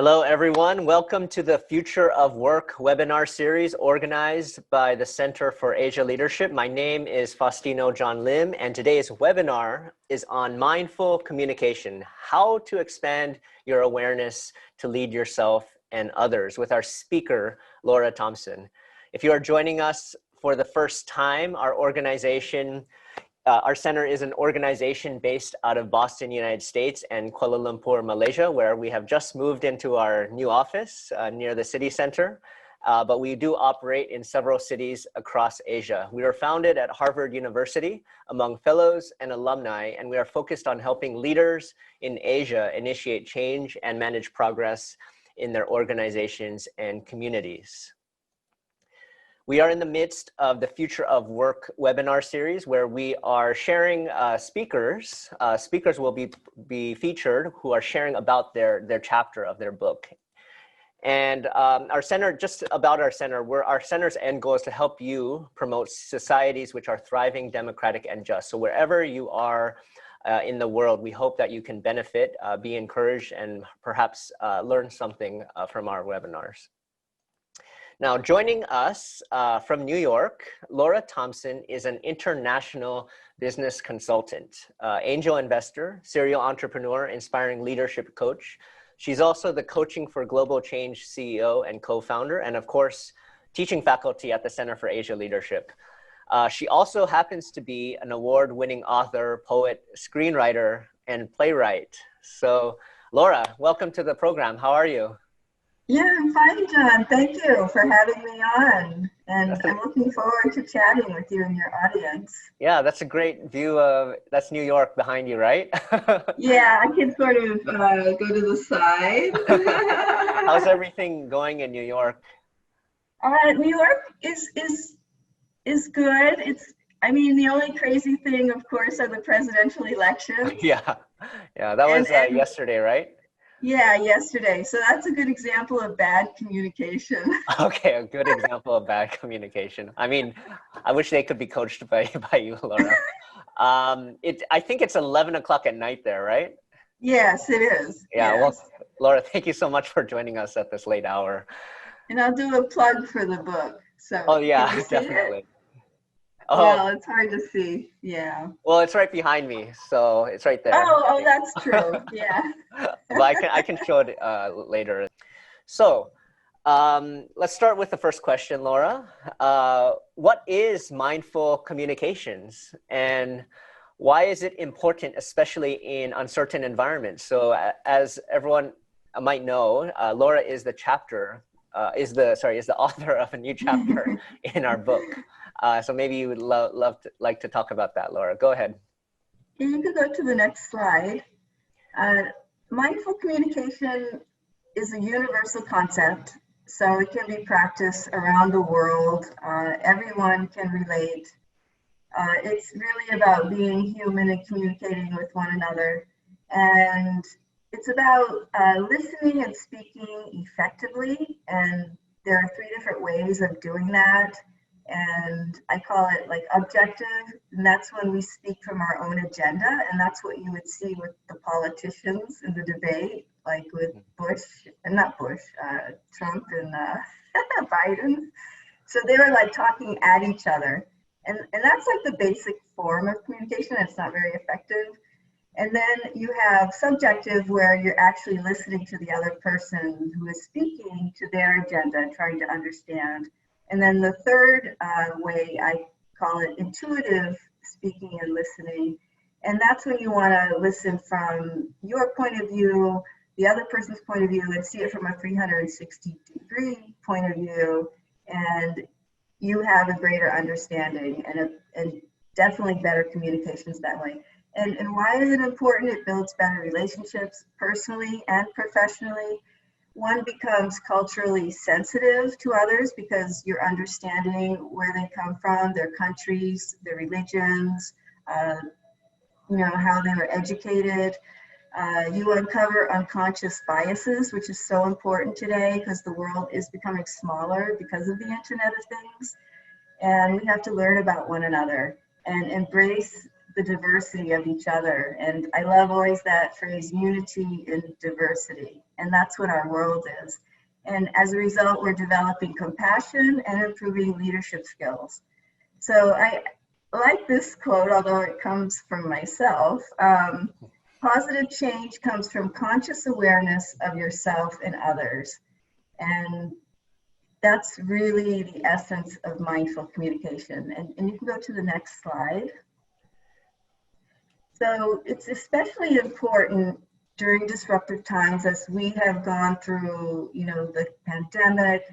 Hello, everyone. Welcome to the Future of Work webinar series organized by the Center for Asia Leadership. My name is Faustino John Lim, and today's webinar is on mindful communication, how to expand your awareness to lead yourself and others, with our speaker, Laura Thompson. If you are joining us for the first time, our center is an organization based out of Boston, United States, and Kuala Lumpur, Malaysia, where we have just moved into our new office near the city center. But we do operate in several cities across Asia. We were founded at Harvard University among fellows and alumni, and we are focused on helping leaders in Asia initiate change and manage progress in their organizations and communities. We are in the midst of the Future of Work webinar series where we are sharing speakers. Speakers will be featured who are sharing about their chapter of their book. And our center's end goal is to help you promote societies which are thriving, democratic, and just. So wherever you are in the world, we hope that you can benefit, be encouraged, and perhaps learn something from our webinars. Now, joining us from New York, Laura Thompson is an international business consultant, angel investor, serial entrepreneur, inspiring leadership coach. She's also the Coaching for Global Change CEO and co-founder, and of course, teaching faculty at the Center for Asia Leadership. She also happens to be an award-winning author, poet, screenwriter, and playwright. So, Laura, welcome to the program. How are you? Yeah, I'm fine, John. Thank you for having me on. And I'm looking forward to chatting with you and your audience. Yeah, that's a great view that's New York behind you, right? Yeah, I can sort of go to the side. How's everything going in New York? New York is good. The only crazy thing, of course, are the presidential elections. Yeah, that was yesterday, right? Yeah, yesterday. So that's a good example of bad communication. Okay, a good example of bad communication. I mean, I wish they could be coached by you, Laura. I think it's 11 o'clock at night there, right? Yes, it is. Yeah, yes. Well, Laura, thank you so much for joining us at this late hour. And I'll do a plug for the book. So oh, yeah, definitely. Oh. Well, it's hard to see. Yeah. Well, it's right behind me, so it's right there. Oh, that's true. Yeah. But I can show it later. So let's start with the first question, Laura. What is mindful communications, and why is it important, especially in uncertain environments? So as everyone might know, Laura is the author of a new chapter in our book. So maybe you would like to talk about that, Laura. Go ahead. You could go to the next slide. Mindful communication is a universal concept, so it can be practiced around the world. Everyone can relate. It's really about being human and communicating with one another. And it's about listening and speaking effectively. And there are 3 different ways of doing that. And I call it like objective, and that's when we speak from our own agenda, and that's what you would see with the politicians in the debate, like with Trump and Biden. So they were like talking at each other, and that's like the basic form of communication. It's not very effective. And then you have subjective, where you're actually listening to the other person who is speaking to their agenda, trying to understand. And then the third way, I call it intuitive speaking and listening. And that's when you want to listen from your point of view, the other person's point of view, and see it from a 360-degree point of view. And you have a greater understanding and definitely better communications that way. And why is it important? It builds better relationships personally and professionally. One becomes culturally sensitive to others because you're understanding where they come from, their countries, their religions, how they were educated. You uncover unconscious biases, which is so important today because the world is becoming smaller because of the Internet of Things. And we have to learn about one another and embrace the diversity of each other. And I love always that phrase, unity in diversity. And that's what our world is. And as a result, we're developing compassion and improving leadership skills. So I like this quote, although it comes from myself. Positive change comes from conscious awareness of yourself and others. And that's really the essence of mindful communication. And you can go to the next slide. So it's especially important during disruptive times as we have gone through, the pandemic,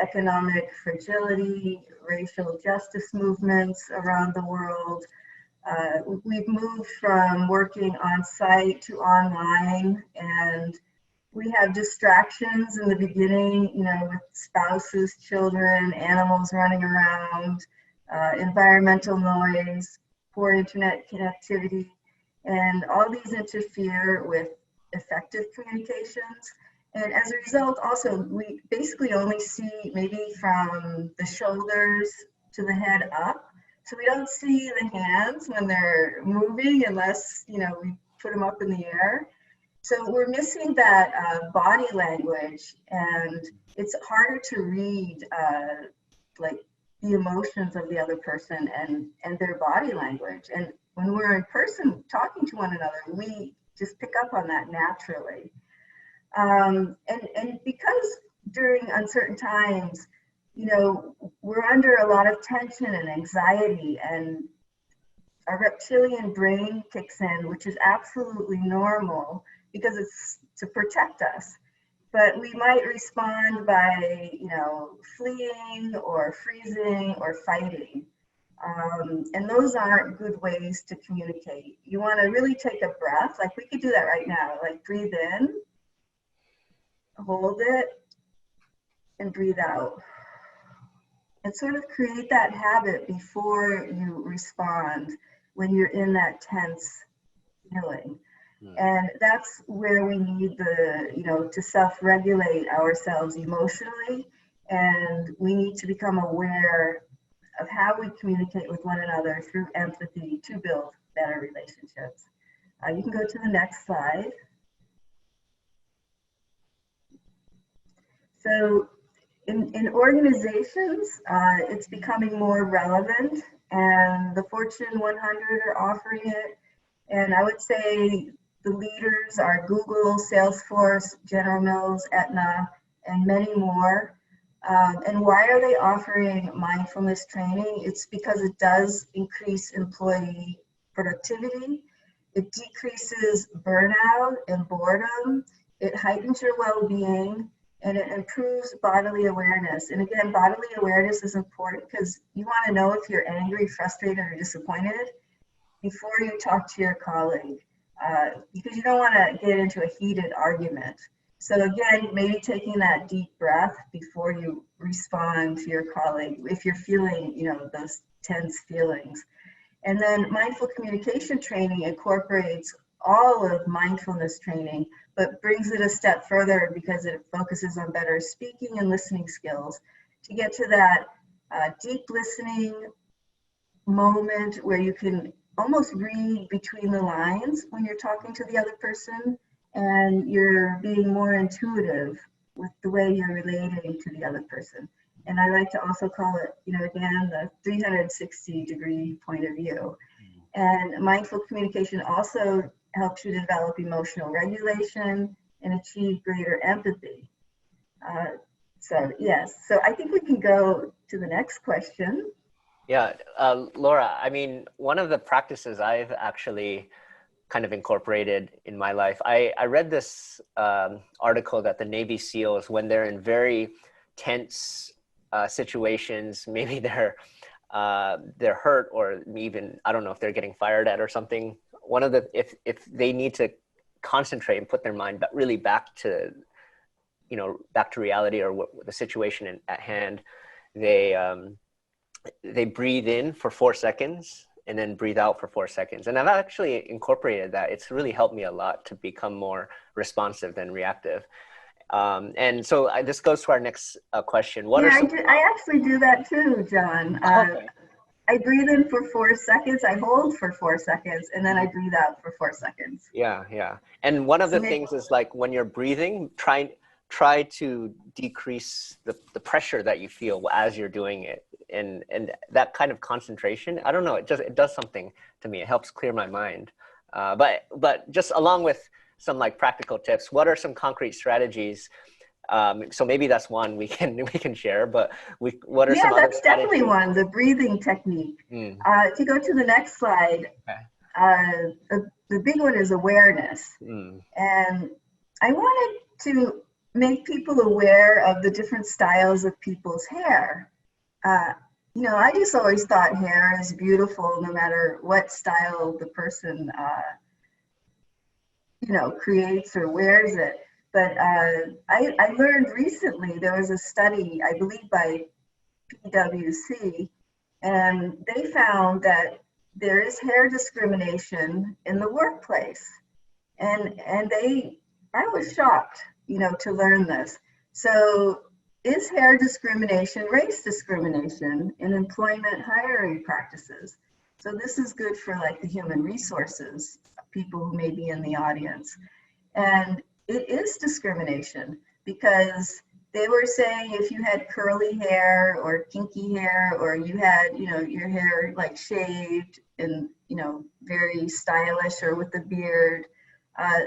economic fragility, racial justice movements around the world. We've moved from working on site to online, and we have distractions in the beginning, with spouses, children, animals running around, environmental noise, poor internet connectivity, and all these interfere with effective communications. And as a result, also, we basically only see maybe from the shoulders to the head up. So we don't see the hands when they're moving unless, we put them up in the air. So we're missing that body language, and it's harder to read like the emotions of the other person and their body language. And when we're in person talking to one another, we just pick up on that naturally. And because during uncertain times, we're under a lot of tension and anxiety, and our reptilian brain kicks in, which is absolutely normal because it's to protect us. But we might respond by, fleeing or freezing or fighting. And those aren't good ways to communicate. You want to really take a breath. Like we could do that right now. Like breathe in, hold it, and breathe out. And sort of create that habit before you respond when you're in that tense feeling. And that's where we need to self-regulate ourselves emotionally. And we need to become aware of how we communicate with one another through empathy to build better relationships. You can go to the next slide. So in organizations, it's becoming more relevant, and the Fortune 100 are offering it. And I would say the leaders are Google, Salesforce, General Mills, Aetna, and many more. And why are they offering mindfulness training? It's because it does increase employee productivity. It decreases burnout and boredom. It heightens your well-being, and it improves bodily awareness. And again, bodily awareness is important because you want to know if you're angry, frustrated, or disappointed before you talk to your colleague, because you don't want to get into a heated argument. So again, maybe taking that deep breath before you respond to your colleague if you're feeling, those tense feelings. And then mindful communication training incorporates all of mindfulness training, but brings it a step further because it focuses on better speaking and listening skills to get to that deep listening moment where you can almost read between the lines when you're talking to the other person, and you're being more intuitive with the way you're relating to the other person. And I like to also call it, again, the 360-degree point of view. And mindful communication also helps you develop emotional regulation and achieve greater empathy. So I think we can go to the next question. Yeah, Laura, I mean, one of the practices I've actually kind of incorporated in my life, I read this article that the Navy SEALs, when they're in very tense situations, maybe they're hurt, or even, I don't know if they're getting fired at or something. One of the, if they need to concentrate and put their mind really back to reality or the situation at hand, they breathe in for 4 seconds and then breathe out for 4 seconds. And I've actually incorporated that. It's really helped me a lot to become more responsive than reactive. And so this goes to our next question. I actually do that too, John. Okay. I breathe in for 4 seconds, I hold for 4 seconds, and then I breathe out for 4 seconds. Yeah, yeah. And one of the So things is like when you're breathing, try to decrease the pressure that you feel as you're doing it. And that kind of concentration, I don't know, it does something to me. It helps clear my mind. But just along with some like practical tips, what are some concrete strategies? So maybe that's one we can share, but what are some yeah, other that's strategies? definitely one, the breathing technique. Mm, If you go to the next slide, okay. the big one is awareness. Mm, And I wanted to make people aware of the different styles of people's hair. Uh, I just always thought hair is beautiful no matter what style the person, creates or wears it. But I learned recently there was a study, I believe by PwC, and they found that there is hair discrimination in the workplace. And I was shocked, to learn this. So is hair discrimination race discrimination in employment hiring practices? So this is good for like the human resources people who may be in the audience. And it is discrimination because they were saying if you had curly hair or kinky hair, or you had, your hair like shaved and, very stylish or with a beard, uh,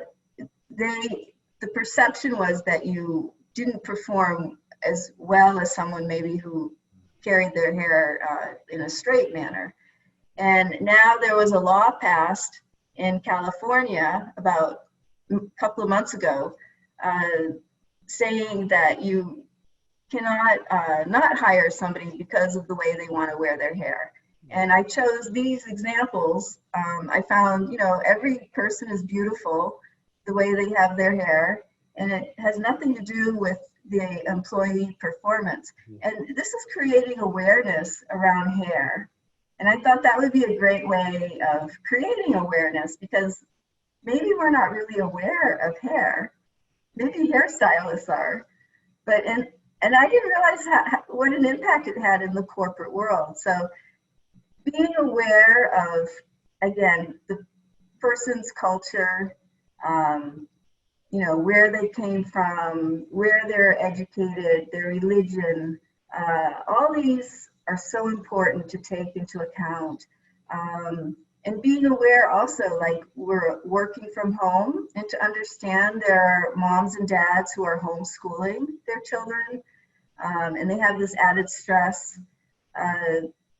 the perception was that you didn't perform as well as someone maybe who carried their hair in a straight manner. And now there was a law passed in California about a couple of months ago, saying that you cannot not hire somebody because of the way they want to wear their hair. And I chose these examples. I found, every person is beautiful the way they have their hair, and it has nothing to do with the employee performance. And this is creating awareness around hair. And I thought that would be a great way of creating awareness, because maybe we're not really aware of hair. Maybe hairstylists are, and I didn't realize what an impact it had in the corporate world. So being aware of, again, the person's culture, where they came from, where they're educated, their religion, all these are so important to take into account. And being aware also, like we're working from home, and to understand there are moms and dads who are homeschooling their children, and they have this added stress.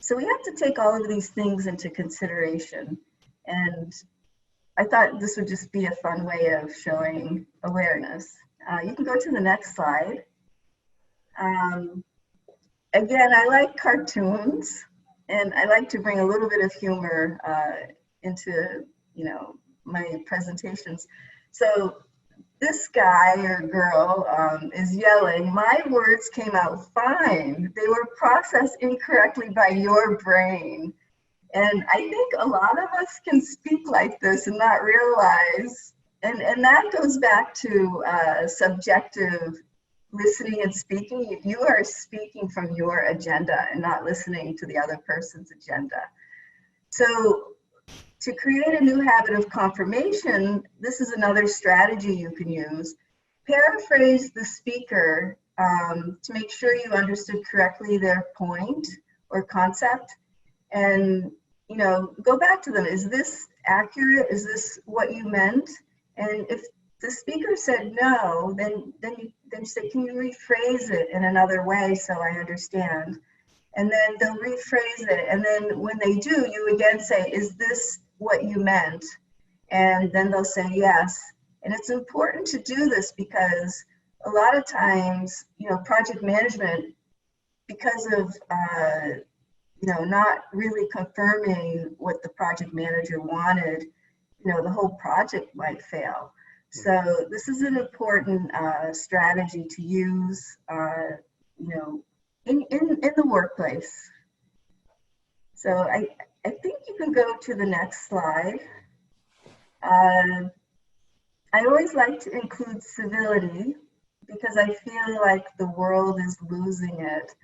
So we have to take all of these things into consideration. And I thought this would just be a fun way of showing awareness. You can go to the next slide. Again, I like cartoons, and I like to bring a little bit of humor into, my presentations. So this guy or girl is yelling, "My words came out fine. They were processed incorrectly by your brain." And I think a lot of us can speak like this and not realize, and that goes back to subjective listening and speaking. You are speaking from your agenda and not listening to the other person's agenda. So to create a new habit of confirmation, this is another strategy you can use. Paraphrase the speaker to make sure you understood correctly their point or concept, and go back to them. Is this accurate? Is this what you meant? And if the speaker said no, then you say, "Can you rephrase it in another way so I understand?" And then they'll rephrase it. And then when they do, you again say, "Is this what you meant?" And then they'll say yes. And it's important to do this because a lot of times, project management, because of not really confirming what the project manager wanted, the whole project might fail. So this is an important strategy to use, in the workplace. So I think you can go to the next slide. I always like to include civility because I feel like the world is losing it.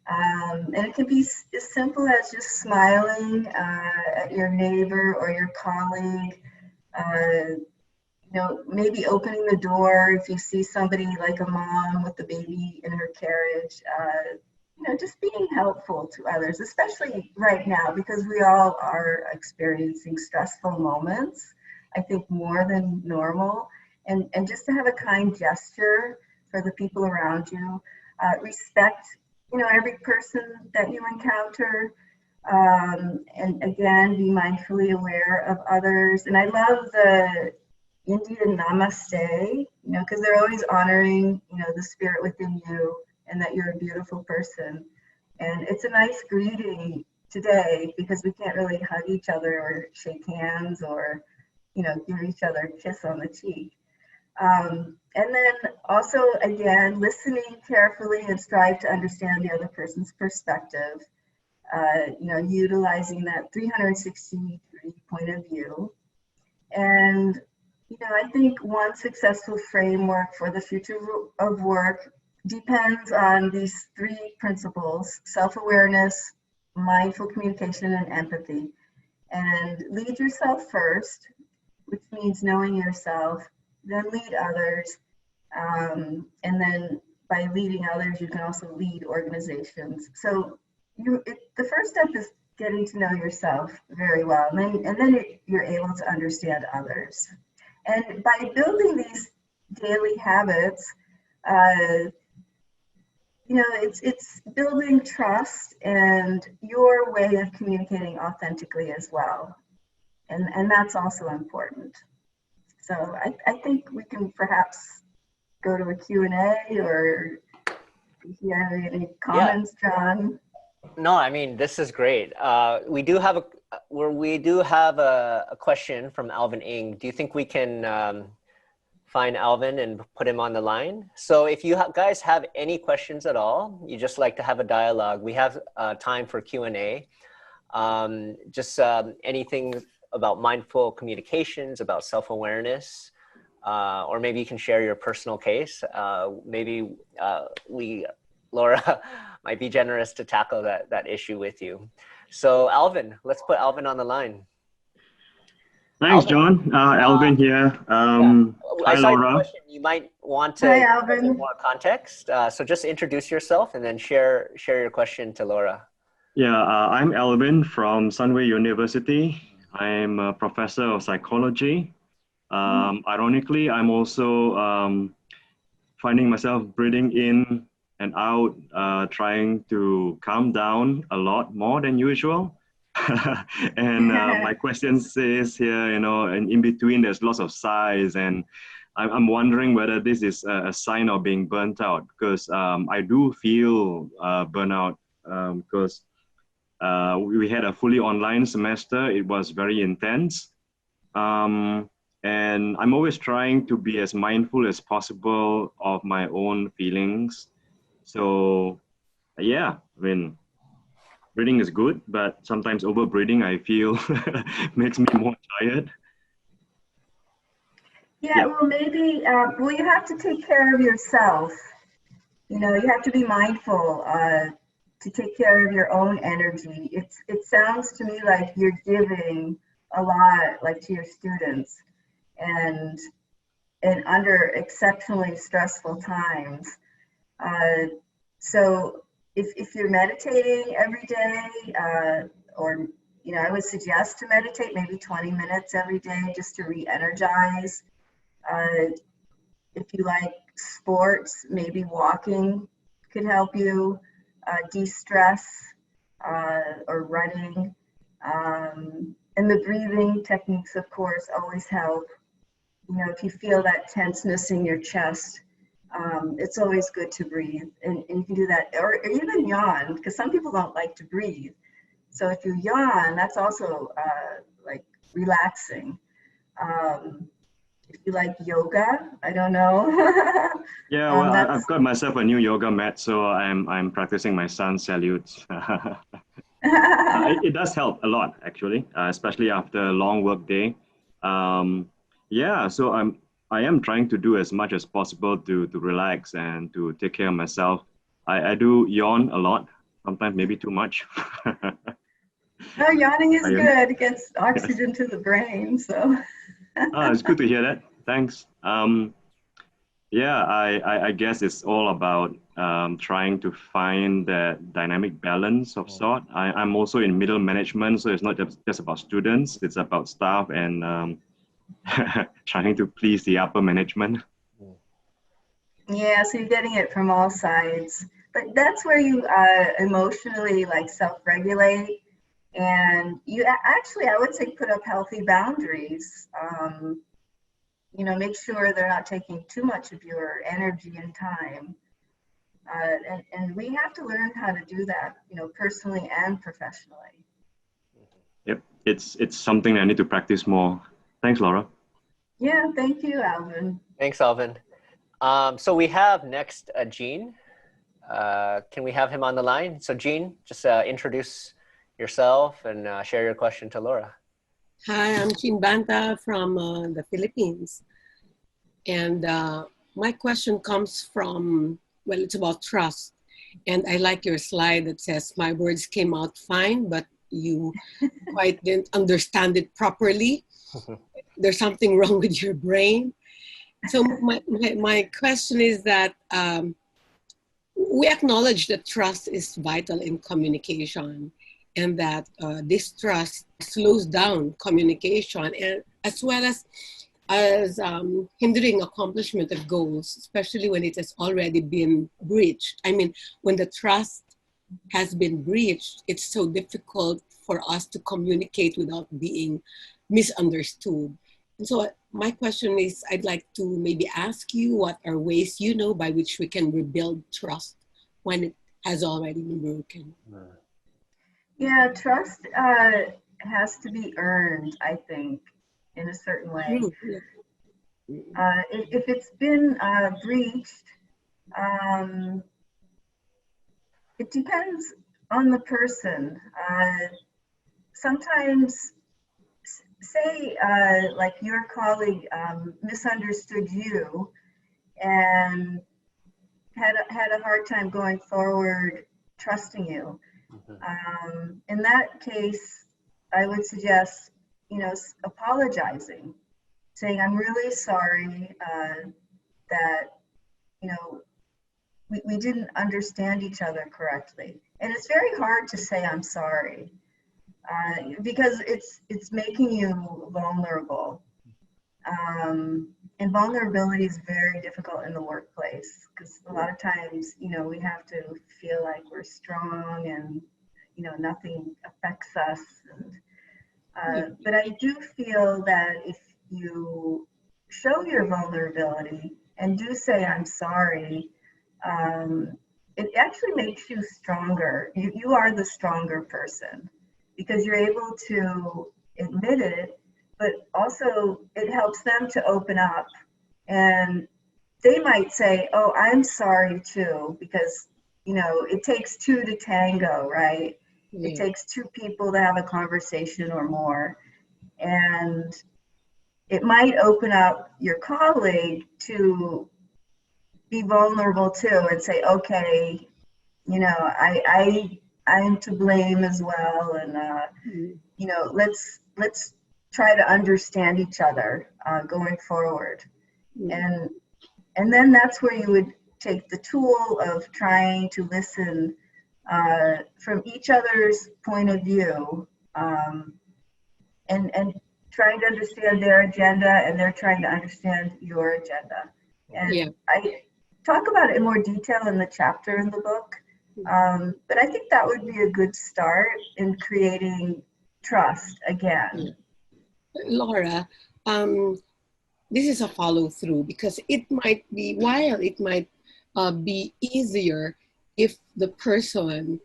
And it can be as simple as just smiling at your neighbor or your colleague. Maybe opening the door if you see somebody like a mom with the baby in her carriage. Just being helpful to others, especially right now, because we all are experiencing stressful moments, I think more than normal. And just to have a kind gesture for the people around you, respect, every person that you encounter, and again, be mindfully aware of others. And I love the Indian namaste, because they're always honoring, the spirit within you and that you're a beautiful person. And it's a nice greeting today because we can't really hug each other or shake hands or, give each other a kiss on the cheek. And then also, again, listening carefully and strive to understand the other person's perspective, utilizing that 360-degree point of view. And I think one successful framework for the future of work depends on these three principles: self-awareness, mindful communication, and empathy. And lead yourself first, which means knowing yourself, then lead others. And then by leading others, you can also lead organizations. So the first step is getting to know yourself very well, and then you're able to understand others. And by building these daily habits, it's building trust and your way of communicating authentically as well. And that's also important. So I think we can perhaps go to a Q&A, or if you have any comments, John. No, I mean, this is great. We do have a question from Alvin Ng. Do you think we can find Alvin and put him on the line? So if you guys have any questions at all, you just like to have a dialogue, we have time for Q&A. Just anything about mindful communications, about self-awareness, or maybe you can share your personal case. Maybe Laura might be generous to tackle that issue with you. So Alvin, let's put Alvin on the line. Thanks, John. Alvin here. Hi, Laura. Question. You might want to give more context. So just introduce yourself and then share your question to Laura. Yeah, I'm Alvin from Sunway University. I'm a professor of psychology. Ironically, I'm also finding myself breathing in and out, trying to calm down a lot more than usual. And my question says here, and in between there's lots of sighs, and I'm wondering whether this is a sign of being burnt out, because I do feel burnout, because we had a fully online semester. It was very intense. And I'm always trying to be as mindful as possible of my own feelings. So yeah, I mean, breathing is good, but sometimes over breathing, I feel makes me more tired. Yeah, well, maybe, you have to take care of yourself. You have to be mindful to take care of your own energy. It sounds to me like you're giving a lot, like, to your students, and under exceptionally stressful times. So if you're meditating every day, or, I would suggest to meditate maybe 20 minutes every day just to re-energize. If you like sports, maybe walking could help you de-stress, or running. And the breathing techniques, of course, always help. If you feel that tenseness in your chest, it's always good to breathe, and you can do that, or even yawn, because some people don't like to breathe. So if you yawn, that's also like relaxing. If you like yoga, I don't know. Yeah, well, I've got myself a new yoga mat, so I'm practicing my sun salutes. It does help a lot, actually, especially after a long work day. Yeah, so I am trying to do as much as possible to relax and to take care of myself. I do yawn a lot, sometimes maybe too much. No, yawning is I- good. It gets oxygen to the brain. So it's good to hear that. Thanks. Yeah, I guess it's all about trying to find that dynamic balance of sort. I'm also in middle management, so it's not just about students, it's about staff and trying to please the upper management. yeah, so you're getting it from all sides. But that's where you emotionally like self-regulate, and you actually, I would say, put up healthy boundaries. You know, make sure they're not taking too much of your energy and time. And we have to learn how to do that, you know, personally and professionally. Yep, it's something I need to practice more. Thanks, Laura. Yeah, thank you, Alvin. Thanks, Alvin. So we have next Gene. Can we have him on the line? So Gene, just introduce yourself and share your question to Laura. Hi, I'm Jean Banta from the Philippines. And my question comes from, well, it's about trust. And I like your slide that says, my words came out fine, but you quite didn't understand it properly. There's something wrong with your brain. So my question is that we acknowledge that trust is vital in communication, and that distrust slows down communication, and as well as hindering accomplishment of goals, especially when it has already been breached. I mean, when the trust has been breached, it's so difficult for us to communicate without being misunderstood. And so my question is, I'd like to maybe ask you, what are ways you know by which we can rebuild trust when it has already been broken? Yeah, trust has to be earned, I think, in a certain way. If it's been breached, it depends on the person. Sometimes, say, like your colleague misunderstood you and had a hard time going forward trusting you. In that case, I would suggest, you know, apologizing, saying, I'm really sorry that, you know, we didn't understand each other correctly. And it's very hard to say I'm sorry because it's making you vulnerable. And vulnerability is very difficult in the workplace because a lot of times, you know, we have to feel like we're strong and, you know, nothing affects us. And, but I do feel that if you show your vulnerability and do say, I'm sorry, it actually makes you stronger. You are the stronger person because you're able to admit it, but also it helps them to open up, and they might say, oh, I'm sorry too, because, you know, it takes two to tango, right? It takes two people to have a conversation or more. And it might open up your colleague to be vulnerable too and say, okay, you know, I'm to blame as well. And, you know, let's try to understand each other going forward. And then that's where you would take the tool of trying to listen from each other's point of view, and trying to understand their agenda, and they're trying to understand your agenda. And I talk about it in more detail in the chapter in the book, but I think that would be a good start in creating trust again. Laura, this is a follow through, because it might be, while it might be easier if the person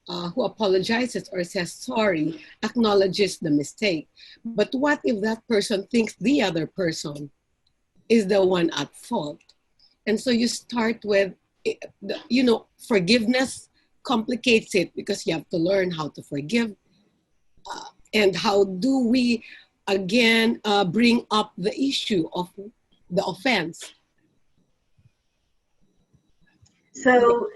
who apologizes or says sorry acknowledges the mistake. But what if that person thinks the other person is the one at fault? And so you start with, you know, forgiveness complicates it because you have to learn how to forgive. And how do we, again, bring up the issue of the offense? So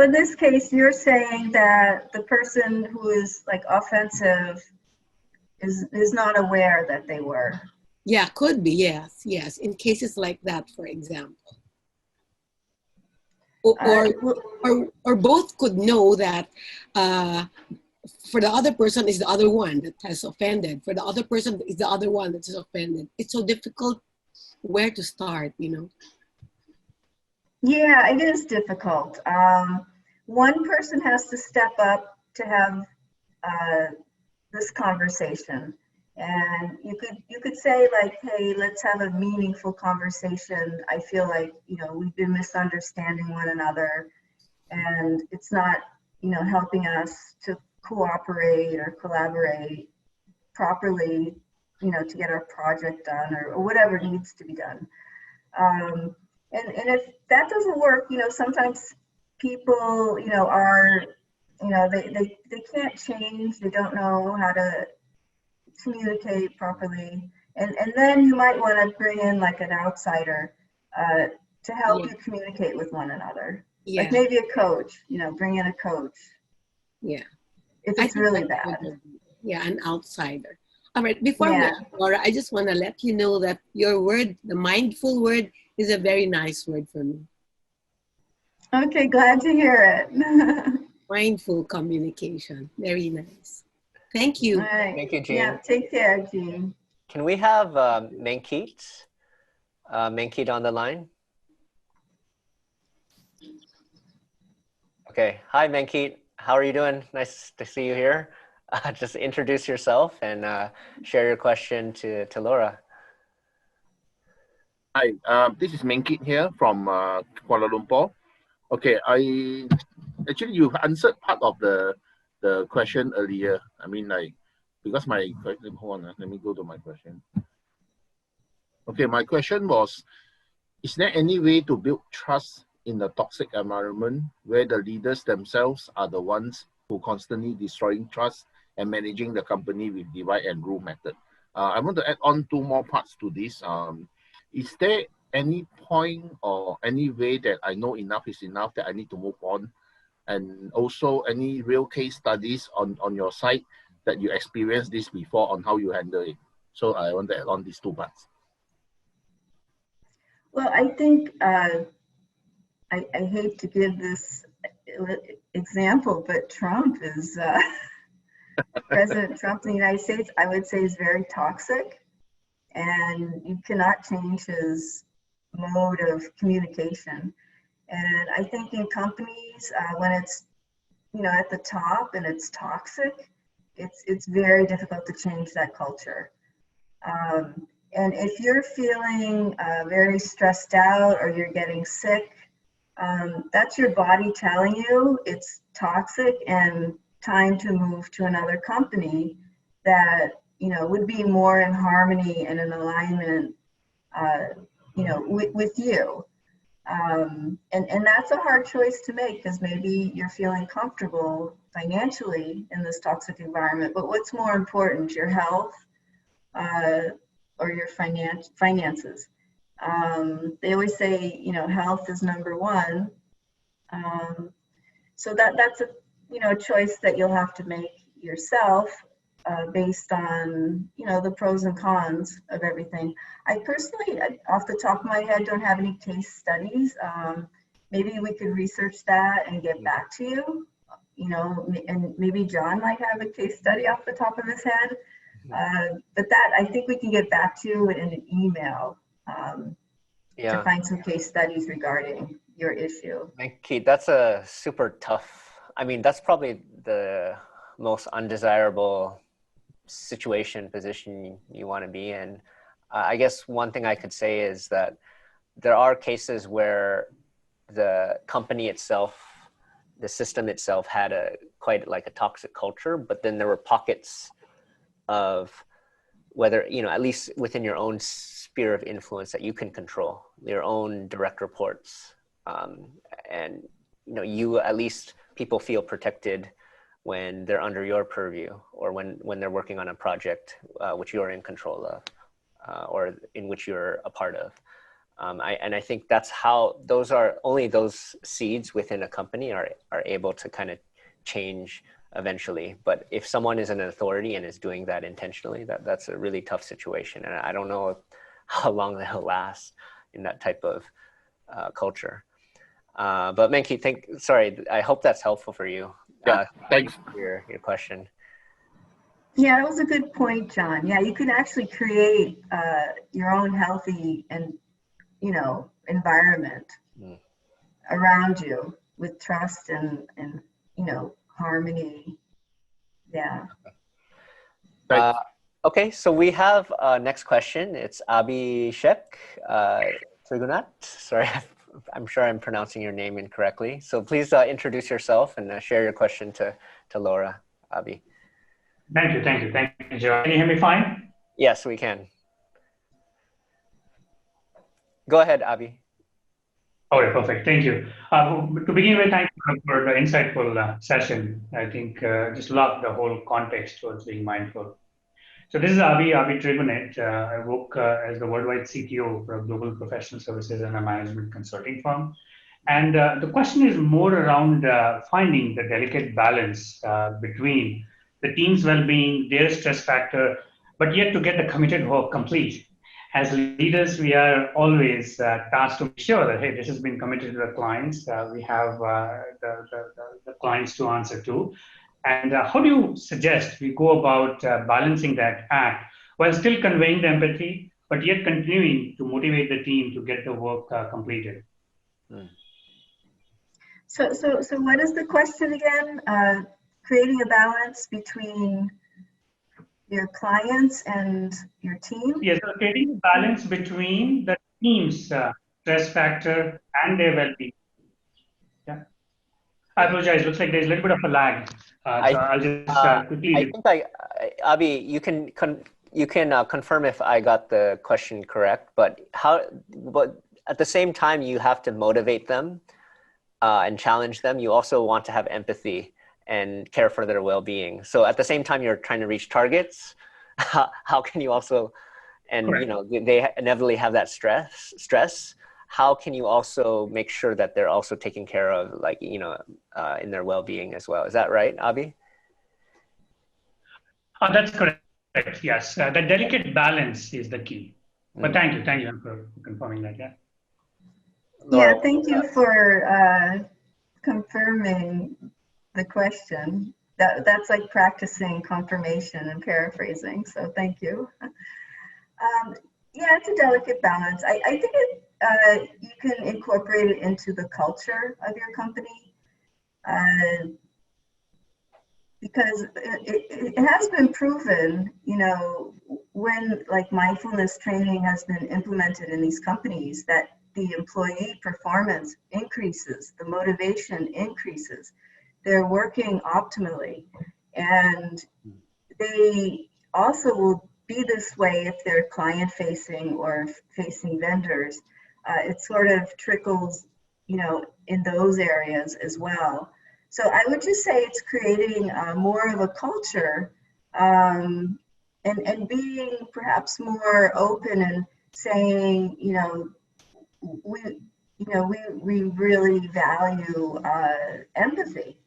in this case, you're saying that the person who is like offensive is not aware that they were. Yeah, could be, yes, yes. In cases like that, for example. Or both could know that for the other person is the other one that has offended. For the other person is the other one that is offended. It's so difficult where to start, you know. Yeah, it is difficult. One person has to step up to have this conversation, and you could say like, hey, let's have a meaningful conversation. I feel like, you know, we've been misunderstanding one another, and it's not, you know, helping us to cooperate or collaborate properly, you know, to get our project done or whatever needs to be done. And if that doesn't work, you know, sometimes people, you know, are, you know, they can't change. They don't know how to communicate properly. And then you might want to bring in like an outsider to help you communicate with one another. Yeah. Like maybe a coach, you know, bring in a coach. Yeah. If it's really bad. Yeah, an outsider. All right, before we end, Laura, I just want to let you know that your word, the mindful word, is a very nice word for me. Okay, glad to hear it. Mindful communication, very nice. Thank you. All right. Thank you, Jean. Yeah, take care, Jean. Can we have Menkit on the line? Okay, hi Menkit, how are you doing? Nice to see you here. Just introduce yourself and share your question to Laura. Hi, this is Menkit here from Kuala Lumpur. Okay, actually you've answered part of the question earlier. I mean, like, because my question, hold on, let me go to my question. Okay, my question was, is there any way to build trust in the toxic environment where the leaders themselves are the ones who constantly destroying trust and managing the company with divide and rule method? I want to add on 2 more parts to this. Is there any point or any way that I know enough is enough that I need to move on? And also any real case studies on your side that you experienced this before on how you handle it? So I want to add on these 2 parts. Well, I think I hate to give this example, but Trump is President Trump in the United States, I would say, is very toxic, and you cannot change his mode of communication. And I think in companies, when it's, you know, at the top and it's toxic, it's very difficult to change that culture. And if you're feeling very stressed out or you're getting sick, that's your body telling you it's toxic and time to move to another company that, you know, would be more in harmony and in alignment, you know, with you. And that's a hard choice to make because maybe you're feeling comfortable financially in this toxic environment, but what's more important, your health or your finances? They always say, you know, health is number one. So that's a, you know, choice that you'll have to make yourself based on, you know, the pros and cons of everything. I personally, off the top of my head, don't have any case studies. Maybe we could research that and get back to you, you know, and maybe John might have a case study off the top of his head. But that, I think we can get back to you in an email to find some case studies regarding your issue. Menkit, that's a super tough, I mean, that's probably the most undesirable position you want to be in. I guess one thing I could say is that there are cases where the company itself, the system itself had quite like a toxic culture, but then there were pockets of whether, you know, at least within your own sphere of influence that you can control, your own direct reports. And, you know, you, at least people feel protected when they're under your purview or when they're working on a project which you're in control of or in which you're a part of. And I think that's how only those seeds within a company are able to kind of change eventually. But if someone is an authority and is doing that intentionally, that's a really tough situation. And I don't know how long that'll last in that type of culture. But Menki, I hope that's helpful for you. Yeah, thanks. Your question. Yeah, that was a good point, John. Yeah, you can actually create your own healthy and, environment around you with trust and harmony. Yeah. Okay, so we have next question. It's Abhishek Trigunat. Sorry, I'm sure I'm pronouncing your name incorrectly. So please introduce yourself and share your question to Laura, Abhi. Thank you, Joe. Can you hear me fine? Yes, we can. Go ahead, Abhi. Okay, perfect. Thank you. To begin with, thank you for the insightful session. I think just love the whole context towards being mindful. So this is Abhi Tribunet. I work as the worldwide CTO for a global professional services and a management consulting firm. And the question is more around finding the delicate balance between the team's well-being, their stress factor, but yet to get the committed work complete. As leaders, we are always tasked to make sure that, hey, this has been committed to the clients. We have the clients to answer to. And how do you suggest we go about balancing that act while still conveying the empathy, but yet continuing to motivate the team to get the work completed? So what is the question again? Creating a balance between your clients and your team? Yes, so creating a balance between the team's stress factor and their well-being. Yeah. I apologize. Looks like there's a little bit of a lag. So I'll just quickly. I think Abhi, you can confirm if I got the question correct. But at the same time, you have to motivate them and challenge them. You also want to have empathy and care for their well-being. So at the same time, you're trying to reach targets. How can you also, and Correct. They inevitably have that stress. How can you also make sure that they're also taken care of, in their well-being as well? Is that right, Abhi? That's correct. Yes, the delicate balance is the key. But thank you for confirming that. Yeah. Laura, thank you for confirming the question. That's like practicing confirmation and paraphrasing. So thank you. Yeah, it's a delicate balance. I think you can incorporate it into the culture of your company because it has been proven, when like mindfulness training has been implemented in these companies, that the employee performance increases, the motivation increases. They're working optimally, and they also will be this way if they're client facing or facing vendors. It sort of trickles, in those areas as well. So I would just say it's creating more of a culture and being perhaps more open and saying, we really value empathy.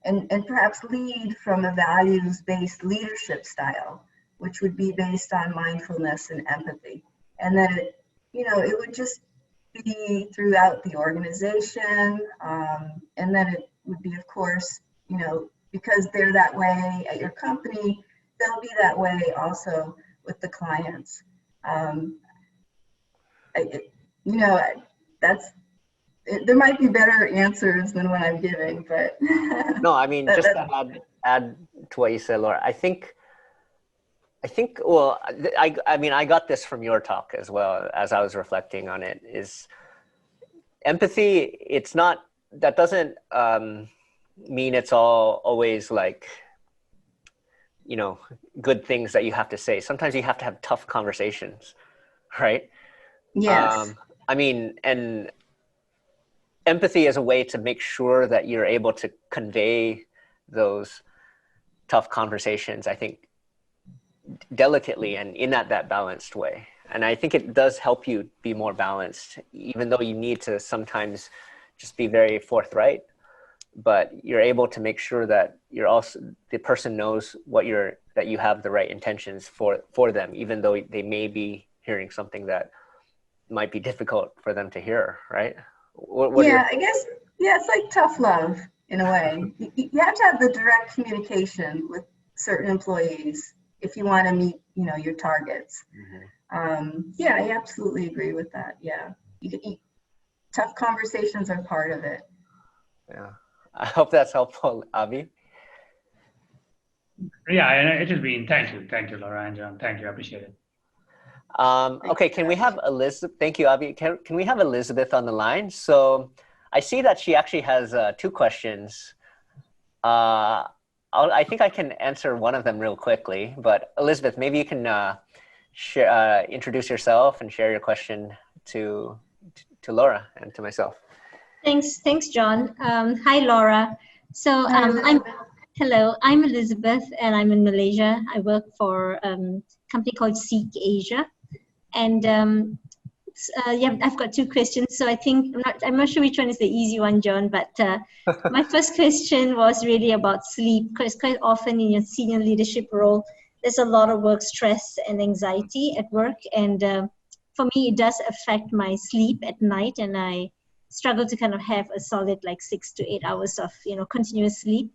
And perhaps lead from a values-based leadership style, which would be based on mindfulness and empathy. And then it would just be throughout the organization. And then it would be, of course, because they're that way at your company, they'll be that way also with the clients. There might be better answers than what I'm giving, but no, I mean, just to add to what you said, Laura. I think. Well, I got this from your talk as well as I was reflecting on it. Is empathy? It's not. That doesn't mean it's always like, good things that you have to say. Sometimes you have to have tough conversations, right? Yes. And empathy is a way to make sure that you're able to convey those tough conversations, I think, delicately and in that balanced way. And I think it does help you be more balanced, even though you need to sometimes just be very forthright, but you're able to make sure that the person knows that you have the right intentions for them, even though they may be hearing something that might be difficult for them to hear, right? I guess, it's like tough love in a way. You have to have the direct communication with certain employees if you want to meet, your targets. I absolutely agree with that. Yeah, tough conversations are part of it. Yeah, I hope that's helpful, Avi. Yeah, and it has been. Thank you, Laura and John. Thank you, I appreciate it. Okay, can we have Elizabeth? Thank you, Avi. Can we have Elizabeth on the line? So I see that she actually has 2 questions. I think I can answer one of them real quickly, but Elizabeth, maybe you can introduce yourself and share your question to Laura and to myself. Thanks, John. Hi, Laura. So I'm Elizabeth, and I'm in Malaysia. I work for a company called Seek Asia, and I've got 2 questions. So I think I'm not sure which one is the easy one, John. But my first question was really about sleep, because quite often in your senior leadership role, there's a lot of work stress and anxiety at work, and for me, it does affect my sleep at night, and I struggle to kind of have a solid 6 to 8 hours of continuous sleep.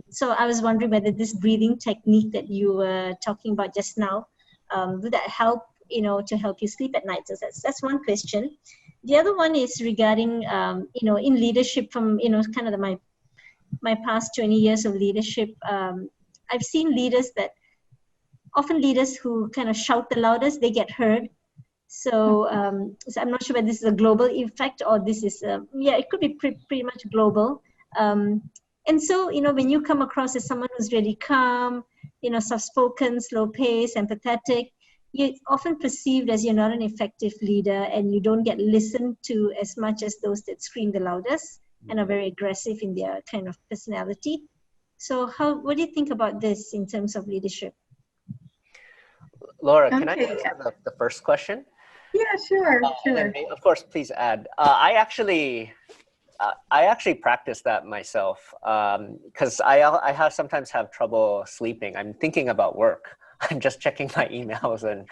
So I was wondering whether this breathing technique that you were talking about just now, would that help to help you sleep at night? So that's one question. The other one is regarding in leadership from kind of my past 20 years of leadership. I've seen leaders who kind of shout the loudest, they get heard. So I'm not sure whether this is a global effect or this is, it could be pretty much global. And so, when you come across as someone who's really calm, soft-spoken, slow-paced, empathetic, you're often perceived as you're not an effective leader, and you don't get listened to as much as those that scream the loudest and are very aggressive in their kind of personality. So what do you think about this in terms of leadership? Laura, can I answer the first question? Yeah, sure. Of course, please add. I actually practice that myself because I sometimes have trouble sleeping. I'm thinking about work. I'm just checking my emails and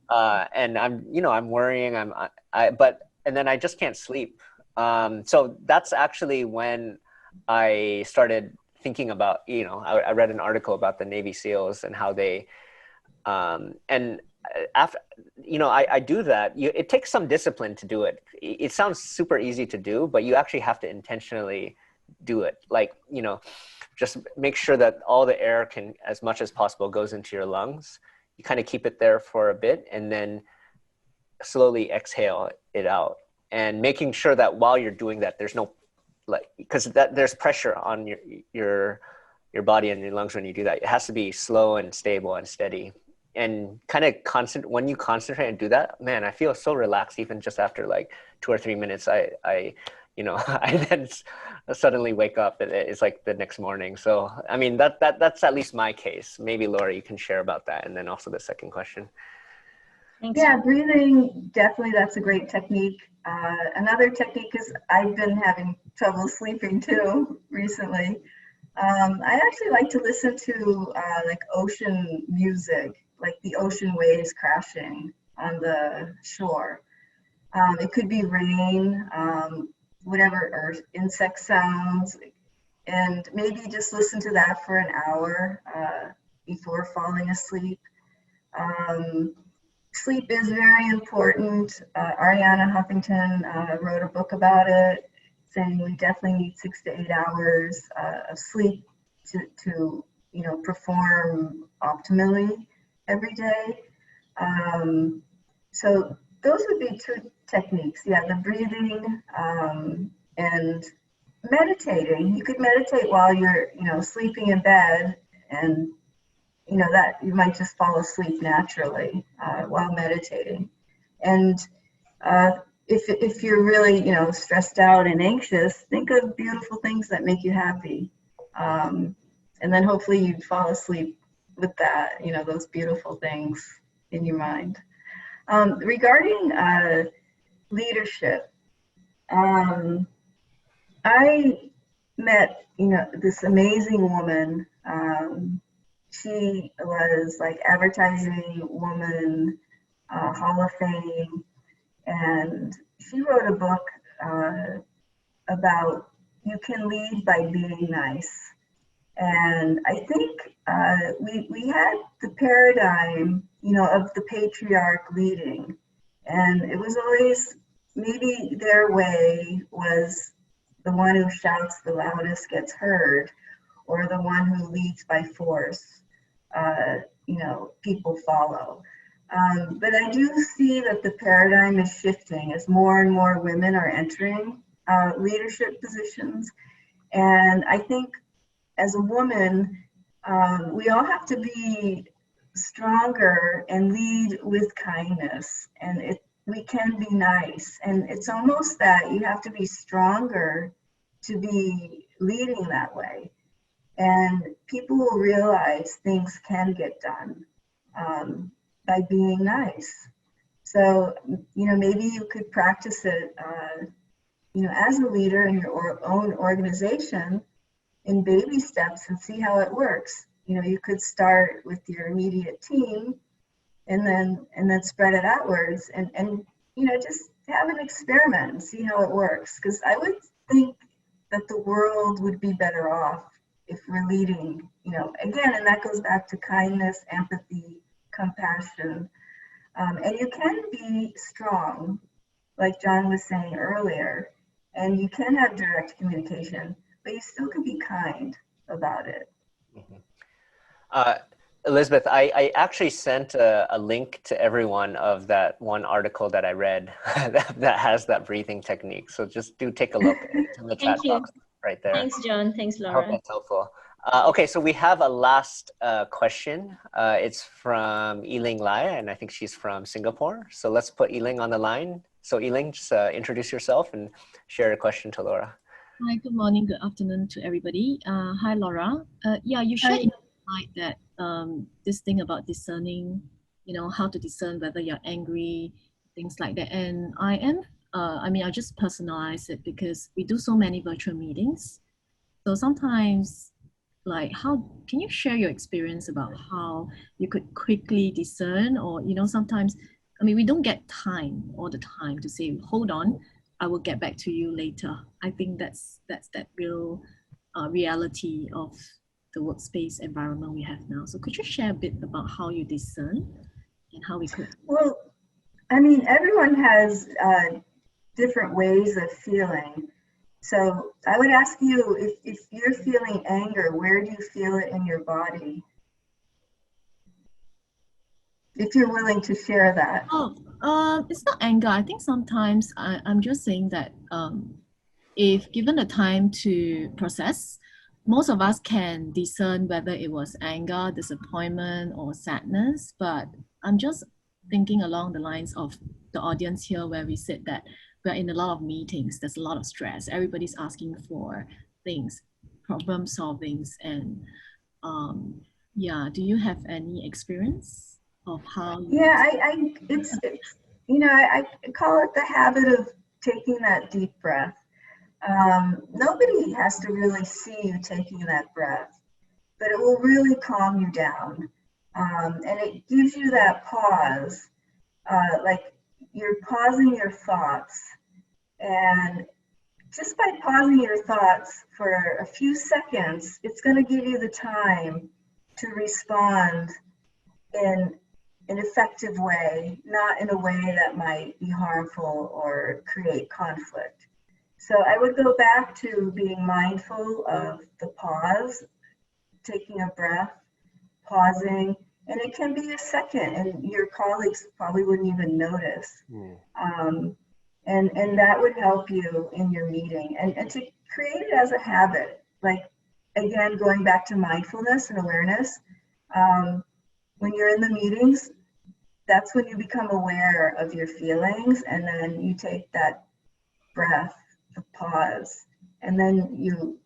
I'm worrying. And then I just can't sleep. So that's actually when I started thinking about, I read an article about the Navy SEALs and how they, and after, I do that. It takes some discipline to do it. It sounds super easy to do, but you actually have to intentionally do it. Just make sure that all the air can, as much as possible, goes into your lungs. You kind of keep it there for a bit and then slowly exhale it out. And making sure that while you're doing that, there's no, because there's pressure on your body and your lungs when you do that. It has to be slow and stable and steady. And kind of when you concentrate and do that, man, I feel so relaxed even just after 2 or 3 minutes. I then suddenly wake up and it's like the next morning. So, I mean, that's at least my case. Maybe Laura, you can share about that. And then also the second question. Thanks. Yeah, breathing, definitely that's a great technique. Another technique is I've been having trouble sleeping too recently. I actually like to listen to ocean music, like the ocean waves crashing on the shore. It could be rain, whatever, or insect sounds, and maybe just listen to that for an hour before falling asleep. Sleep is very important. Arianna Huffington wrote a book about it, saying we definitely need 6 to 8 hours of sleep to perform optimally every day. So those would be 2 techniques. Yeah, the breathing and meditating. You could meditate while you're sleeping in bed, and that you might just fall asleep naturally while meditating. And if you're really stressed out and anxious, think of beautiful things that make you happy, and then hopefully you'd fall asleep with that, those beautiful things. in your mind. Regarding leadership, I met, this amazing woman. She was like advertising woman, Hall of Fame, and she wrote a book about you can lead by being nice. And I think we had the paradigm, of the patriarch leading, and it was always maybe their way was the one who shouts the loudest gets heard, or the one who leads by force. People follow. But I do see that the paradigm is shifting as more and more women are entering leadership positions. And I think as a woman, we all have to be stronger and lead with kindness. And we can be nice. And it's almost that you have to be stronger to be leading that way. And people will realize things can get done by being nice. So, maybe you could practice it, as a leader in your own organization in baby steps and see how it works. You could start with your immediate team and then spread it outwards and just have an experiment and see how it works. Because I would think that the world would be better off if we're leading, again, and that goes back to kindness, empathy, compassion. And you can be strong, like John was saying earlier, and you can have direct communication, but you still can be kind about it. Mm-hmm. Elizabeth, I actually sent a link to everyone of that one article that I read that has that breathing technique. So just do take a look in the chat box right there. Thanks, John. Thanks, Laura. I hope that's helpful. Okay, so we have a last question. It's from Yiling Lai, and I think she's from Singapore. So let's put Yiling on the line. So Yiling, just introduce yourself and share a question to Laura. Hi, good morning, good afternoon to everybody. Hi, Laura. You shared in your slide that this thing about discerning, how to discern whether you're angry, things like that. And I just personalize it because we do so many virtual meetings. So sometimes, how can you share your experience about how you could quickly discern, or sometimes, we don't get time all the time to say, hold on, I will get back to you later. I think that's that real reality of the workspace environment we have now. So could you share a bit about how you discern and how we could? Well, everyone has different ways of feeling. So I would ask you, if you're feeling anger, where do you feel it in your body? If you're willing to share that. It's not anger. I think sometimes I'm just saying that if given the time to process, most of us can discern whether it was anger, disappointment, or sadness. But I'm just thinking along the lines of the audience here, where we said that we're in a lot of meetings, there's a lot of stress, everybody's asking for things, problem solvings, and do you have any experience of how? I call it the habit of taking that deep breath. Nobody has to really see you taking that breath, but it will really calm you down. And it gives you that pause, like you're pausing your thoughts. And just by pausing your thoughts for a few seconds, it's going to give you the time to respond in an effective way, not in a way that might be harmful or create conflict. So I would go back to being mindful of the pause, taking a breath, pausing, and it can be a second, and your colleagues probably wouldn't even notice. And that would help you in your meeting. And to create it as a habit, like, again, going back to mindfulness and awareness, when you're in the meetings, that's when you become aware of your feelings, and then you take that breath, the pause, and then you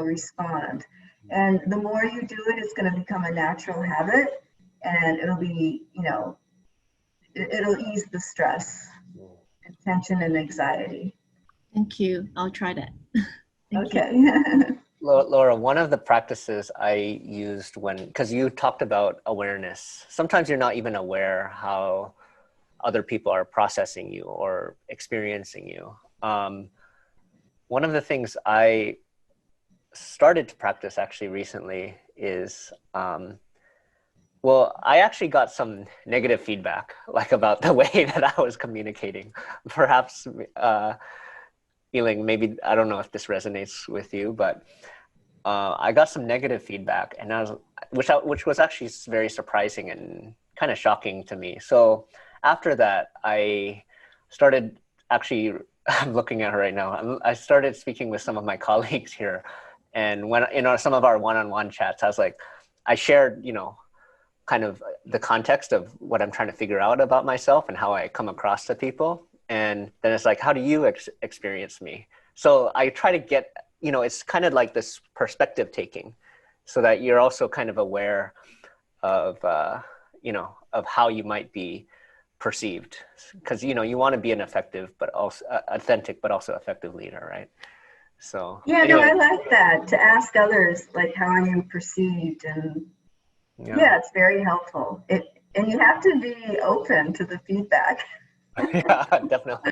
respond. And the more you do it, it's going to become a natural habit, and it'll be, it'll ease the stress, and tension, and anxiety. Thank you. I'll try that. Okay. Laura, one of the practices I used because you talked about awareness. Sometimes you're not even aware how other people are processing you or experiencing you. One of the things I started to practice actually recently is, well, I actually got some negative feedback, like about the way that I was communicating. Perhaps feeling, maybe, I don't know if this resonates with you, but I got some negative feedback, and which was actually very surprising and kind of shocking to me. So after that, I started actually, I'm looking at her right now. I started speaking with some of my colleagues here, and when in some of our one-on-one chats, I was like, I shared, kind of the context of what I'm trying to figure out about myself and how I come across to people. And then it's like, how do you experience me? So I try to get, it's kind of like this perspective taking, so that you're also kind of aware of, of how you might be perceived. Because, you want to be an effective, but also authentic, but also effective leader, right? So yeah, anyway. no, I like that, to ask others, like, how are you perceived? And yeah, it's very helpful. And you have to be open to the feedback. Yeah, definitely.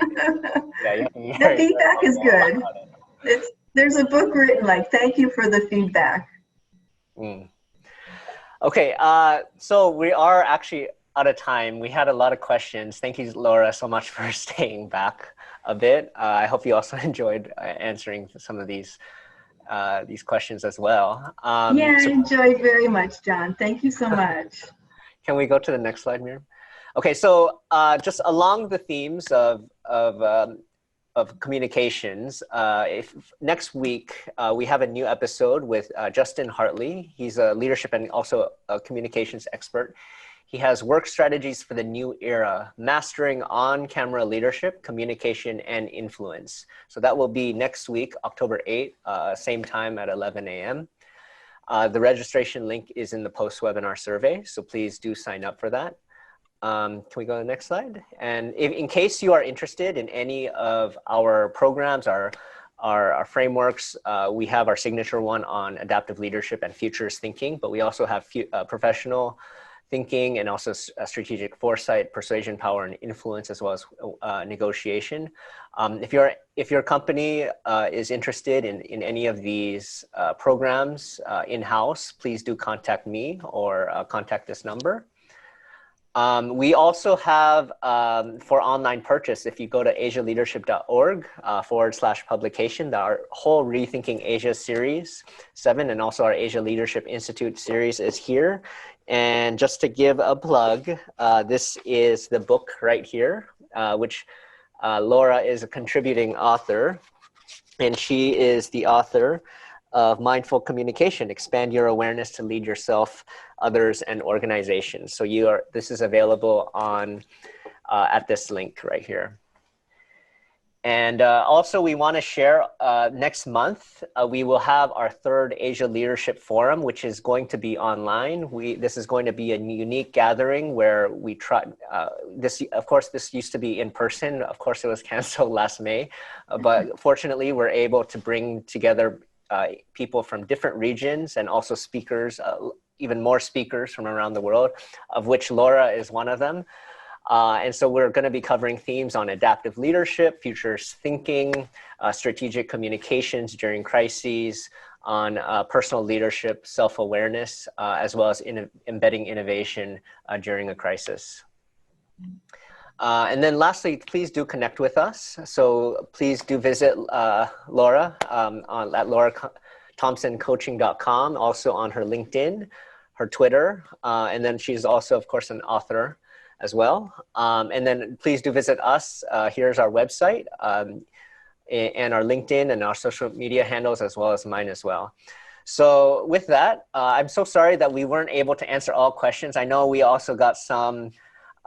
Yeah, the feedback is good. There's a book written like, thank you for the feedback. Okay, so we are actually out of time. We had a lot of questions. Thank you, Laura, so much for staying back a bit. I hope you also enjoyed answering some of these questions as well. Yeah, I enjoyed very much, John. Thank you so much. Can we go to the next slide, Miriam? Okay, so just along the themes of communications, next week we have a new episode with Justin Hartley. He's a leadership and also a communications expert. He has work strategies for the new era, mastering on-camera leadership, communication, and influence. So that will be next week, October 8th, same time at 11 a.m. The registration link is in the post-webinar survey, so please do sign up for that. Can we go to the next slide? And in case you are interested in any of our programs, our frameworks, we have our signature one on adaptive leadership and futures thinking, but we also have professional thinking and also strategic foresight, persuasion power, and influence, as well as negotiation. If your company is interested in any of these programs in-house, please do contact me or contact this number. We also have, for online purchase, if you go to asialeadership.org/publication, our whole Rethinking Asia series 7 and also our Asia Leadership Institute series is here. And just to give a plug, this is the book right here, which Laura is a contributing author, and she is the author of Mindful Communication, Expand Your Awareness to Lead Yourself, Others, and Organizations. So this is available on at this link right here. And also we want to share next month, we will have our 3rd Asia Leadership Forum, which is going to be online. This is going to be a unique gathering where we try, of course, this used to be in person. Of course, it was canceled last May, but fortunately we're able to bring together people from different regions and also speakers, even more speakers from around the world, of which Laura is one of them. And so we're going to be covering themes on adaptive leadership, futures thinking, strategic communications during crises, on personal leadership, self-awareness, as well as embedding innovation during a crisis. And then lastly, please do connect with us. So please do visit Laura at laurathompsoncoaching.com, also on her LinkedIn, her Twitter, and then she's also, of course, an author as well. And then please do visit us. Here's our website and our LinkedIn and our social media handles, as well as mine as well. So with that, I'm so sorry that we weren't able to answer all questions. I know we also got some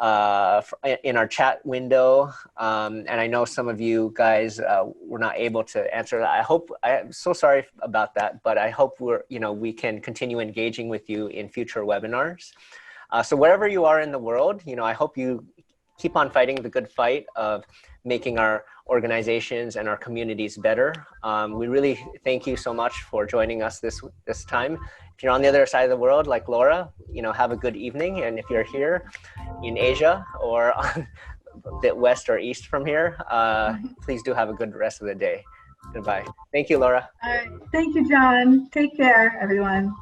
in our chat window, and I know some of you guys were not able to answer that. I'm so sorry about that, but I hope we can continue engaging with you in future webinars. So wherever you are in the world, I hope you keep on fighting the good fight of making our organizations and our communities better. We really thank you so much for joining us this time. If you're on the other side of the world, like Laura, have a good evening. And if you're here in Asia or a bit west or east from here, please do have a good rest of the day. Goodbye. Thank you, Laura. All right. Thank you, John. Take care, everyone.